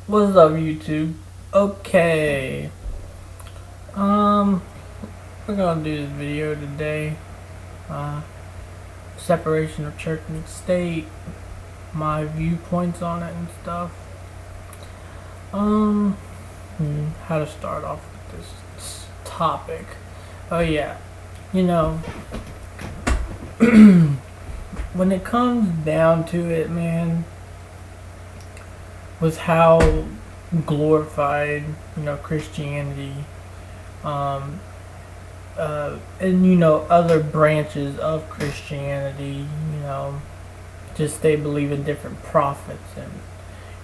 What's up, YouTube? Okay, um, we're gonna do this video today. Uh, Separation of church and state, my viewpoints on it and stuff. Um, how to start off with this topic? Oh yeah, you know, when it comes down to it, man, with how glorified, Christianity, um, and other branches of Christianity, just they believe in different prophets,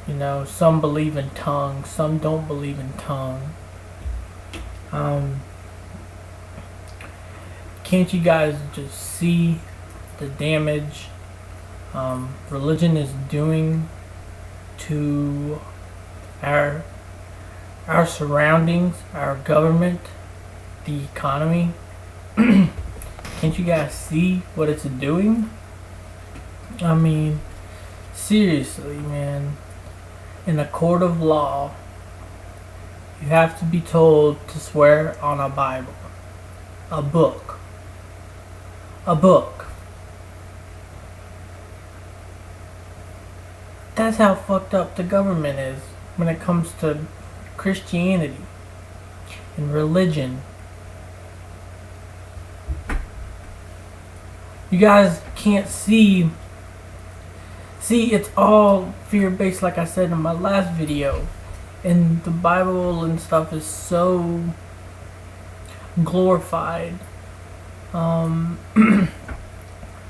and some believe in tongues, some don't believe in tongue. Can't you guys just see the damage religion is doing to our surroundings, our government, the economy? Can't you guys see what it's doing? I mean, seriously, man. In a court of law, you have to be told to swear on a Bible, a book. A book. That's how fucked up the government is when it comes to Christianity and religion. You guys can't see, it's all fear-based, like I said in my last video. And the Bible and stuff is so glorified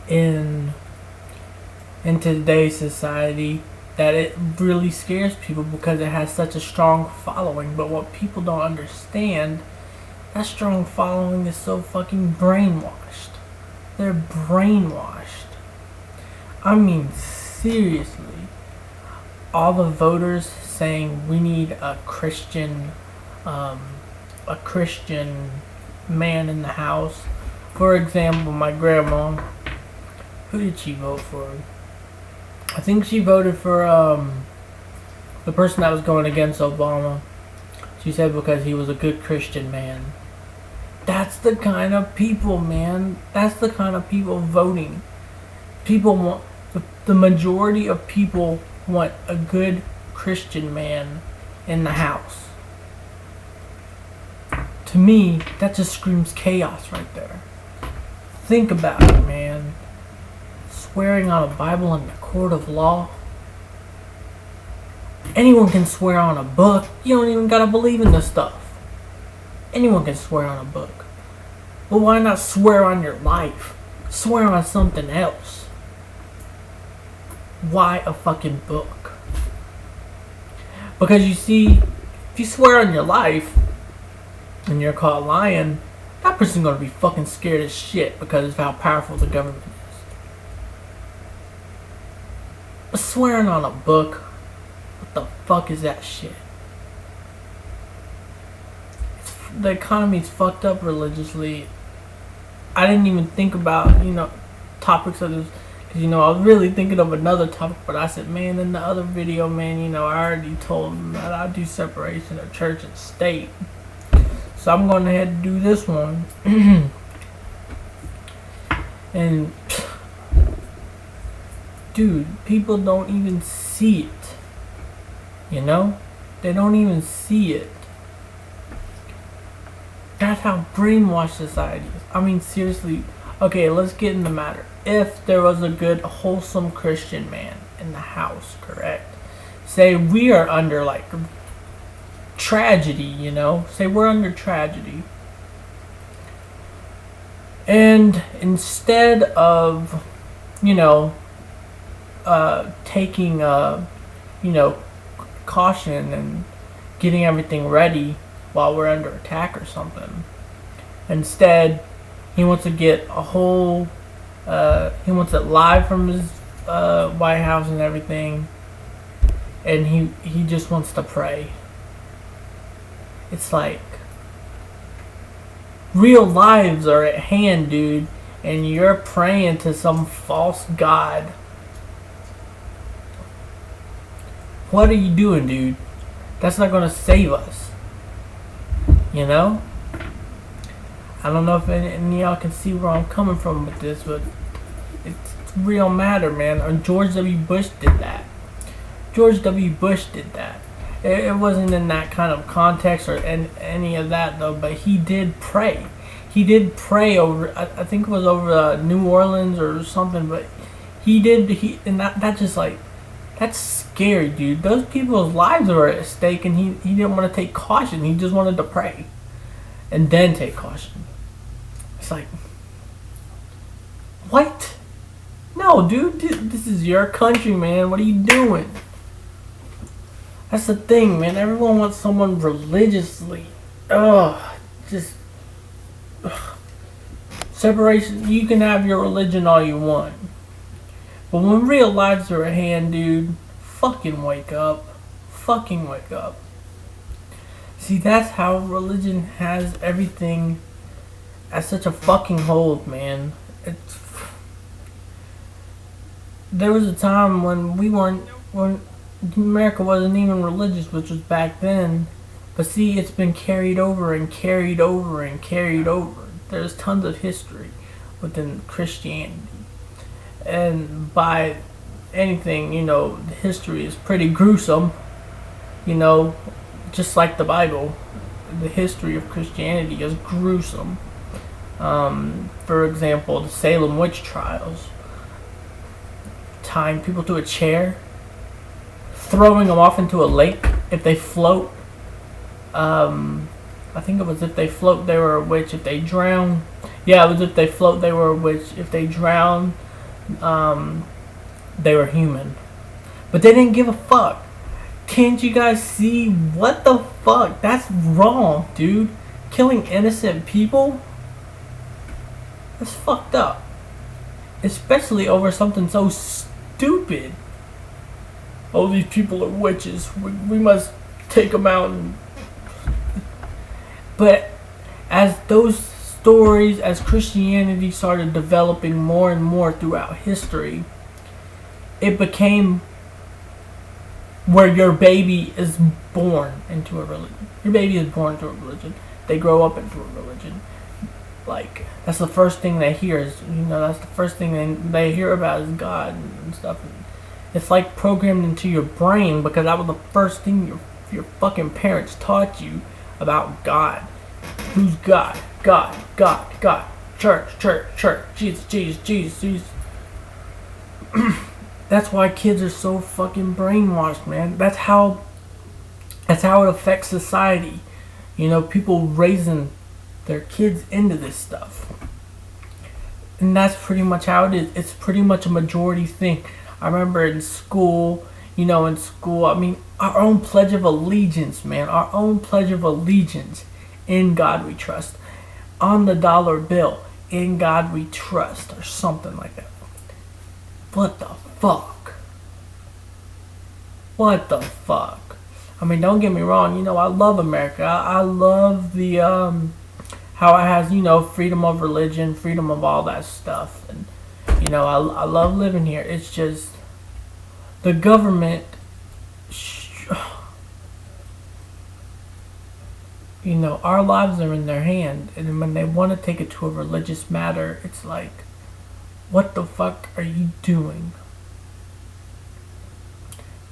in today's society that it really scares people because it has such a strong following. But what people don't understand, that strong following is so fucking brainwashed. They're brainwashed. I mean, seriously. All the voters saying we need a Christian man in the House. For example, my grandma, who did she vote for? I think she voted for the person that was going against Obama. She said because he was a good Christian man. That's the kind of people, man. That's the kind of people voting. People want, the majority of people want a good Christian man in the House. To me, that just screams chaos right there. Think about it, man. Swearing on a Bible in the court of law. Anyone can swear on a book. You don't even gotta believe in this stuff. Anyone can swear on a book. But why not swear on your life? Swear on something else. Why a fucking book? Because you see, if you swear on your life and you're caught lying, that person's gonna be fucking scared as shit because of how powerful the government is. But swearing on a book, what the fuck is that shit? The economy's fucked up religiously. I didn't even think about, topics of this. Because, I was really thinking of another topic, but I said, man, in the other video, man, I already told them that I do separation of church and state. So I'm going ahead and do this one. And, dude, people don't even see it. They don't even see it. That's how brainwashed society is. I mean, seriously. Okay, let's get in the matter. If there was a good, wholesome Christian man in the House, correct? Say we are under, like, tragedy, Say we're under tragedy. And instead of, taking, caution and getting everything ready while we're under attack or something. Instead, he wants to get a whole, he wants it live from his White House and everything, and he just wants to pray. It's like, real lives are at hand, dude, and you're praying to some false god. What are you doing, dude? That's not going to save us. You know? I don't know if any of y'all can see where I'm coming from with this, but it's real matter, man. And George W. Bush did that. George W. Bush did that. It wasn't in that kind of context or any of that, though, but he did pray. He did pray over, I think it was over New Orleans or something, but and that just like, that's scary, dude. Those people's lives were at stake, and he didn't want to take caution. He just wanted to pray and then take caution. It's like, what? No, dude, this is your country, man. What are you doing? That's the thing, man. Everyone wants someone religiously. Just separation. You can have your religion all you want, but when real lives are at hand, dude, fucking wake up. Fucking wake up. See, that's how religion has everything at such a fucking hold, man. There was a time when America wasn't even religious, which was back then. But see, it's been carried over and carried over and carried over. There's tons of history within Christianity. And by anything, the history is pretty gruesome. Just like the Bible, the history of Christianity is gruesome. For example, the Salem witch trials. Tying people to a chair, throwing them off into a lake if they float. I think it was if they float, they were a witch. If they drown, yeah, it was if they float, they were a witch. If they drown, they were human. But they didn't give a fuck. Can't you guys see? What the fuck? That's wrong, dude. Killing innocent people? That's fucked up. Especially over something so stupid. Oh, these people are witches. We must take them out. But as those stories, as Christianity started developing more and more throughout history, it became where your baby is born into a religion. Your baby is born into a religion. They grow up into a religion. Like, that's the first thing they hear is, that's the first thing they hear about is God and stuff. It's like programmed into your brain because that was the first thing your fucking parents taught you about God. Who's God? God, God, God. Church, church, church. Jesus, Jesus, Jesus, Jesus. That's why kids are so fucking brainwashed, man. That's how it affects society. People raising their kids into this stuff. And that's pretty much how it is. It's pretty much a majority thing. I remember in school, our own Pledge of Allegiance, man. Our own Pledge of Allegiance. In God we trust. On the dollar bill. In God we trust. Or something like that. What the fuck? What the fuck? Don't get me wrong. I love America. I love the, how it has, freedom of religion, freedom of all that stuff. And, I love living here. It's just the government, our lives are in their hand. And when they want to take it to a religious matter, it's like, what the fuck are you doing?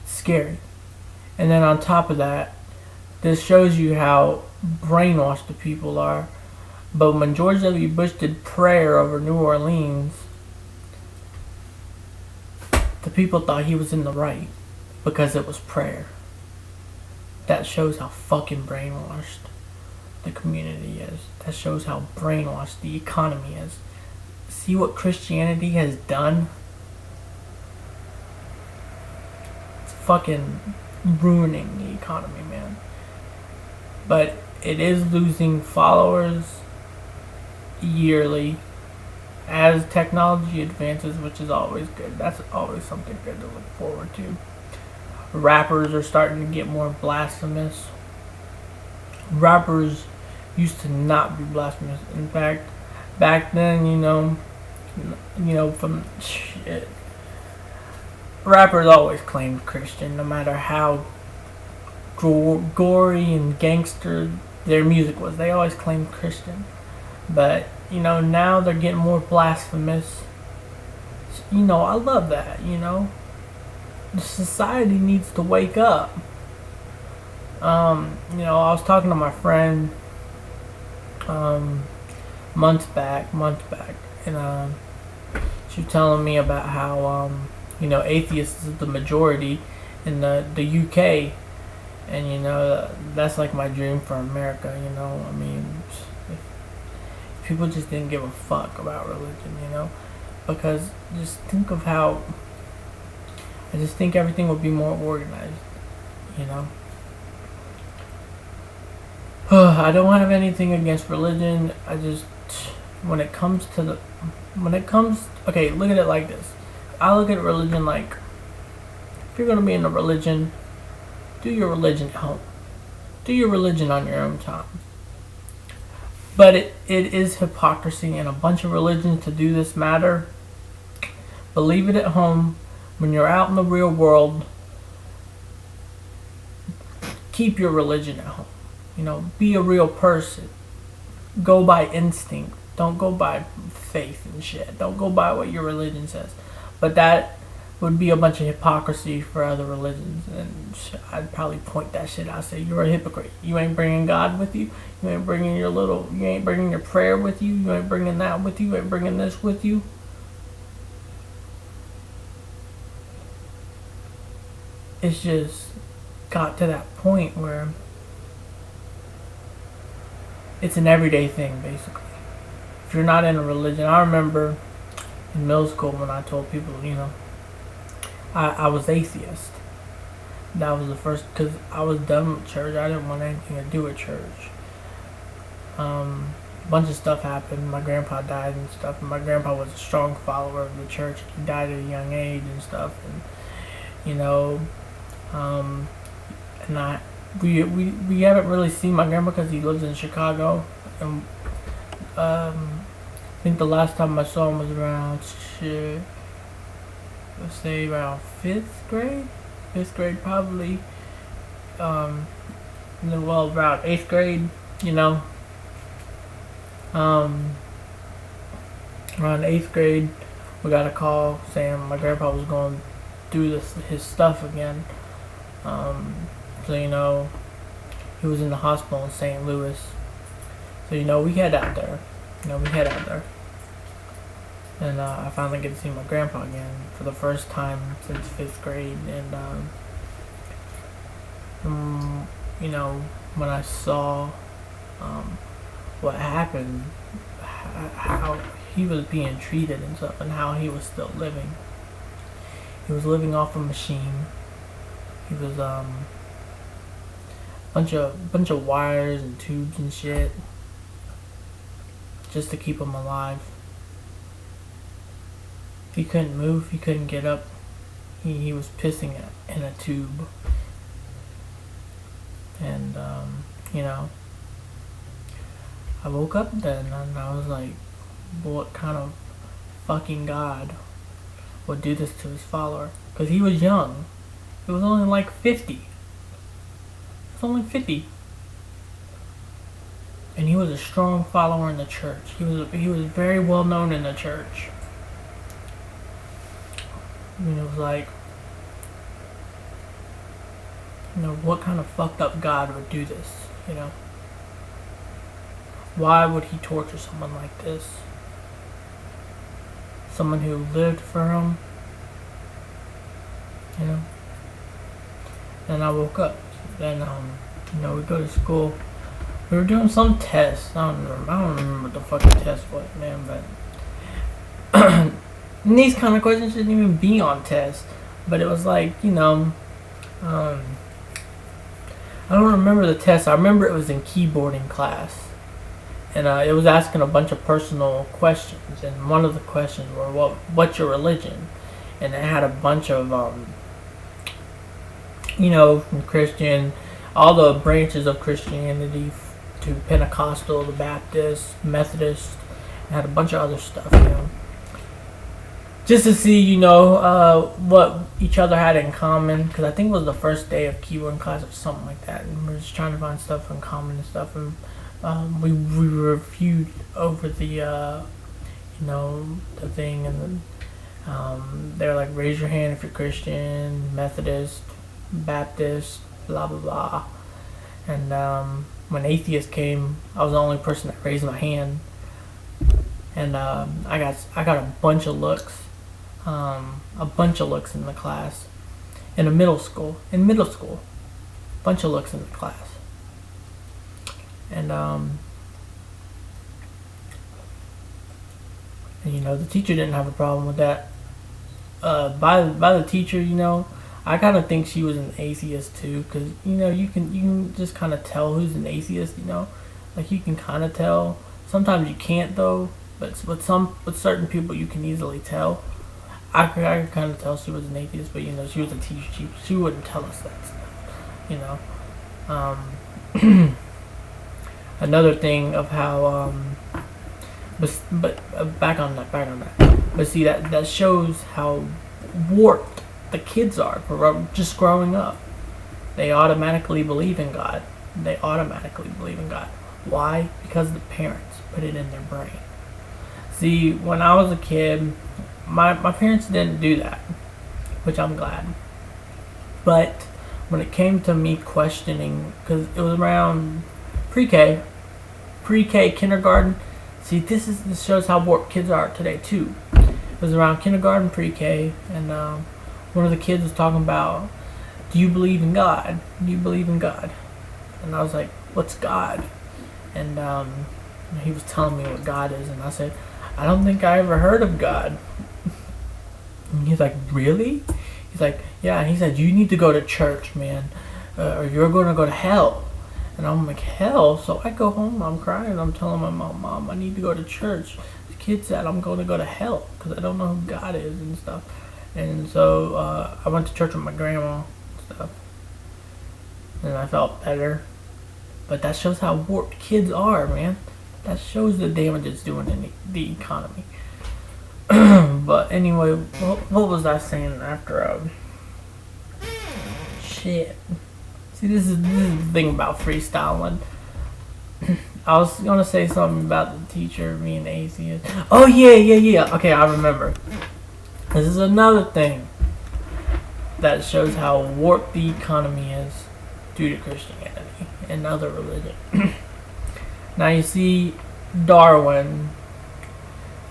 It's scary. And then on top of that, this shows you how brainwashed the people are. But when George W. Bush did prayer over New Orleans, the people thought he was in the right because it was prayer. That shows how fucking brainwashed the community is. That shows how brainwashed the economy is. See what Christianity has done? It's fucking ruining the economy, man. But it is losing followers yearly as technology advances, which is always good. That's always something good to look forward to. Rappers are starting to get more blasphemous. Rappers used to not be blasphemous. In fact, back then, from shit, rappers always claimed Christian, no matter how gory and gangster their music was. They always claimed Christian, but now they're getting more blasphemous. I love that. The society needs to wake up. I was talking to my friend months back, and she was telling me about how atheists is the majority in the UK, and that's like my dream for America. I mean, if people just didn't give a fuck about religion, because just think of how I just think everything would be more organized. I don't have anything against religion. I just when it comes okay, look at it like this. I look at religion like, if you're gonna be in a religion, do your religion at home. Do your religion on your own time. But it is hypocrisy in a bunch of religions to do this matter. But leave it at home. When you're out in the real world, keep your religion at home. Be a real person. Go by instinct. Don't go by faith and shit. Don't go by what your religion says. But that would be a bunch of hypocrisy for other religions, and I'd probably point that shit out. Say you're a hypocrite. You ain't bringing God with you. You ain't bringing You ain't bringing your prayer with you. You ain't bringing that with you. You ain't bringing this with you. It's just got to that point where it's an everyday thing, basically. If you're not in a religion, I remember in middle school when I told people, I was atheist. That was the first, because I was done with church. I didn't want anything to do with church. A bunch of stuff happened. My grandpa died and stuff, and my grandpa was a strong follower of the church. He died at a young age and stuff, and and we haven't really seen my grandpa because he lives in Chicago, and I think the last time I saw him was around let's say around fifth grade probably. Around 8th grade, around 8th grade, we got a call saying my grandpa was going through his stuff again. So he was in the hospital in St. Louis. So we head out there. And I finally get to see my grandpa again for the first time since 5th grade. And when I saw what happened, how he was being treated and stuff, and how he was still living. He was living off a machine. He was bunch of wires and tubes and shit just to keep him alive. He couldn't move. He couldn't get up. He was pissing in a tube. And I woke up then and I was like, what kind of fucking God would do this to his follower? Because he was young. He was only like 50. He was only 50. And he was a strong follower in the church. He was very well known in the church. It was like, what kind of fucked up God would do this, Why would he torture someone like this? Someone who lived for him, And I woke up. Then, we go to school. We were doing some test. I don't remember what the fucking test was, man, but and these kind of questions shouldn't even be on tests. But it was like, I don't remember the test. I remember it was in keyboarding class. And it was asking a bunch of personal questions. And one of the questions were, what's your religion? And it had a bunch of, from Christian, all the branches of Christianity, to Pentecostal, the Baptist, Methodist, and had a bunch of other stuff, just to see, what each other had in common. Because I think it was the first day of keyboard class or something like that, and we are just trying to find stuff in common and stuff. And we reviewed over the thing, and then they were like, raise your hand if you're Christian, Methodist, Baptist, blah blah blah. And when atheists came, I was the only person that raised my hand, and I got a bunch of looks, in the class, in middle school, bunch of looks in the class, and the teacher didn't have a problem with that. By the teacher, I kind of think she was an atheist too, because you can just kind of tell who's an atheist. Like, you can kind of tell. Sometimes you can't though, but with certain people you can easily tell. I could kind of tell she was an atheist, but she was a teacher. She wouldn't tell us that stuff. Another thing of how but back on that. But see, that shows how warped the kids are for just growing up. They automatically believe in God. Why? Because the parents put it in their brain. See, when I was a kid, my parents didn't do that, which I'm glad. But when it came to me questioning, because it was around pre-K, kindergarten. See, this shows how warped kids are today too. It was around kindergarten, pre-K, and one of the kids was talking about, do you believe in God? And I was like, what's God? And he was telling me what God is, and I said, I don't think I ever heard of God. And he's like, really? He's like, yeah. And he said, you need to go to church, man, or you're going to go to hell. And I'm like, hell? So I go home, I'm crying, I'm telling my mom, I need to go to church. The kid said I'm going to go to hell because I don't know who God is and stuff. And so I went to church with my grandma and stuff, and I felt better. But that shows how warped kids are, man. That shows the damage it's doing in the economy. But anyway, what was I saying after? Shit. See, this is the thing about freestyling. I was gonna say something about the teacher being atheist. Oh yeah. Okay, I remember. This is another thing that shows how warped the economy is due to Christianity and other religion. Now you see, Darwin.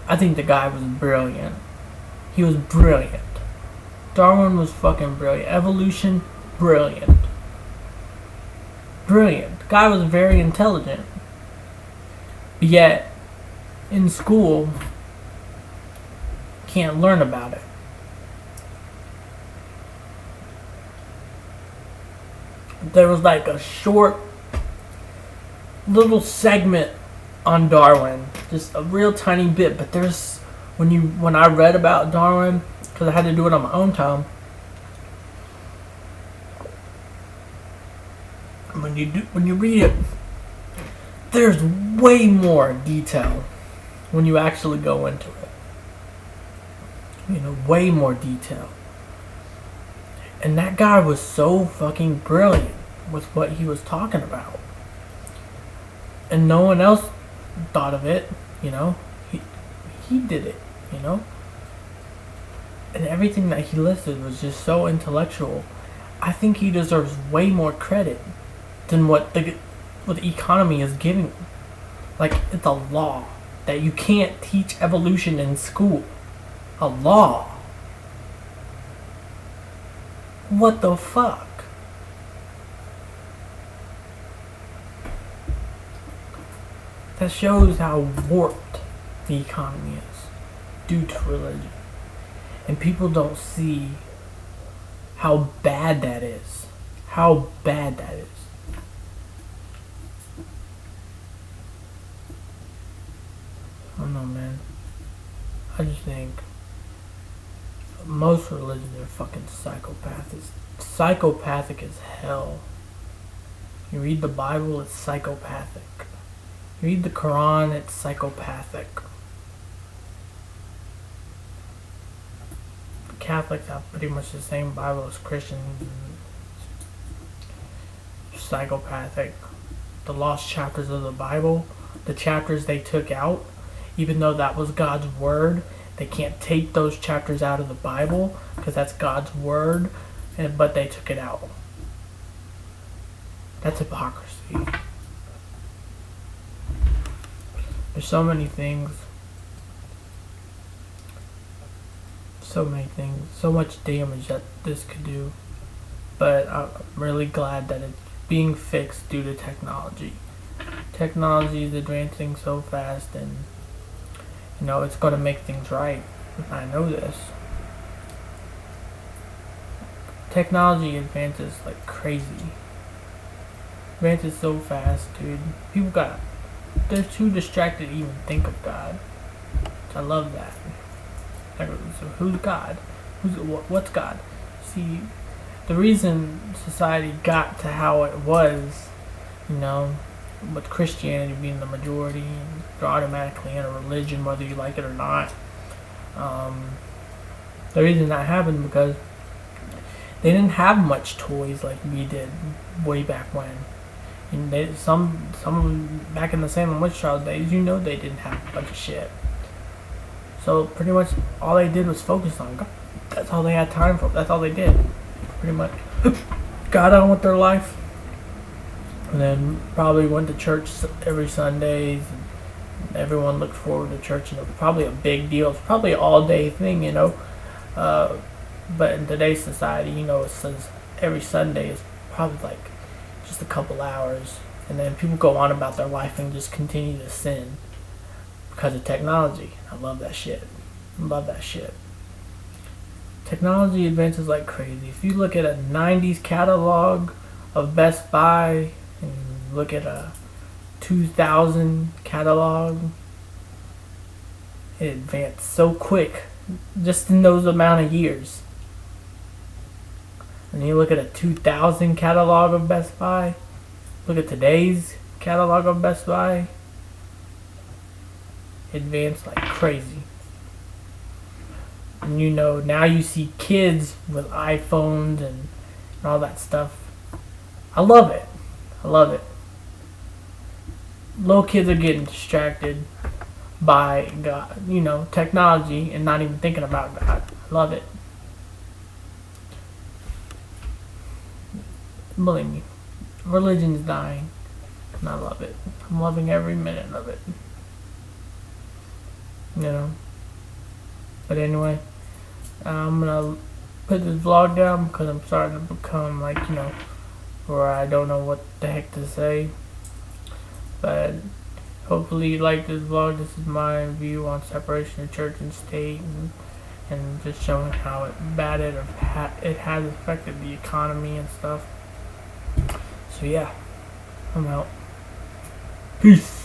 I think the guy was brilliant. He was brilliant. Darwin was fucking brilliant. Evolution, brilliant. The guy was very intelligent. Yet, in school, can't learn about it. There was like a short little segment on Darwin, just a real tiny bit, but there's when I read about Darwin, because I had to do it on my own time. When you read it, there's way more detail when you actually go into it. Way more detail. And that guy was so fucking brilliant with what he was talking about. And no one else thought of it, He did it, And everything that he listed was just so intellectual. I think he deserves way more credit than what the economy is giving. Like, it's a law that you can't teach evolution in school. A law. What the fuck? That shows how warped the economy is due to religion. And people don't see how bad that is. I don't know, man. I just think most religions are fucking psychopathic as hell. You read the Bible, it's psychopathic. You read the Quran, it's psychopathic. Catholics have pretty much the same Bible as Christians. Psychopathic. The lost chapters of the Bible, the chapters they took out, even though that was God's word, they can't take those chapters out of the Bible because that's God's word, but they took it out. That's hypocrisy. There's so many things. So much damage that this could do. But I'm really glad that it's being fixed due to technology. Technology is advancing so fast, and it's going to make things right. I know this. Technology advances like crazy. Advances so fast, dude. They're too distracted to even think of God. I love that. So who's God? What's God? See, the reason society got to how it was, with Christianity being the majority, you're automatically in a religion whether you like it or not. The reason that happened because they didn't have much toys like we did way back when. And some back in the Salem witch trial days, they didn't have a bunch of shit. So pretty much all they did was focus on God. That's all they had time for. That's all they did. Pretty much got on with their life. And then probably went to church every Sundays. And everyone looked forward to church. And it was probably a big deal. It's probably an all-day thing, But in today's society, it says every Sunday is probably like just a couple hours. And then people go on about their life and just continue to sin. Because of technology. I love that shit. Technology advances like crazy. If you look at a 90s catalog of Best Buy and look at a 2000 catalog, it advanced so quick just in those amount of years. And you look at a 2000 catalog of Best Buy, look at today's catalog of Best Buy, advanced like crazy. And now you see kids with iPhones and all that stuff. I love it. Little kids are getting distracted by God, technology and not even thinking about God. I love it. Believe me, religion's dying, and I love it. I'm loving every minute of it. But anyway, I'm gonna put this vlog down because I'm starting to become where I don't know what the heck to say. But hopefully you like this vlog. This is my view on separation of church and state, and just showing how it has affected the economy and stuff. So yeah, I'm out. Peace.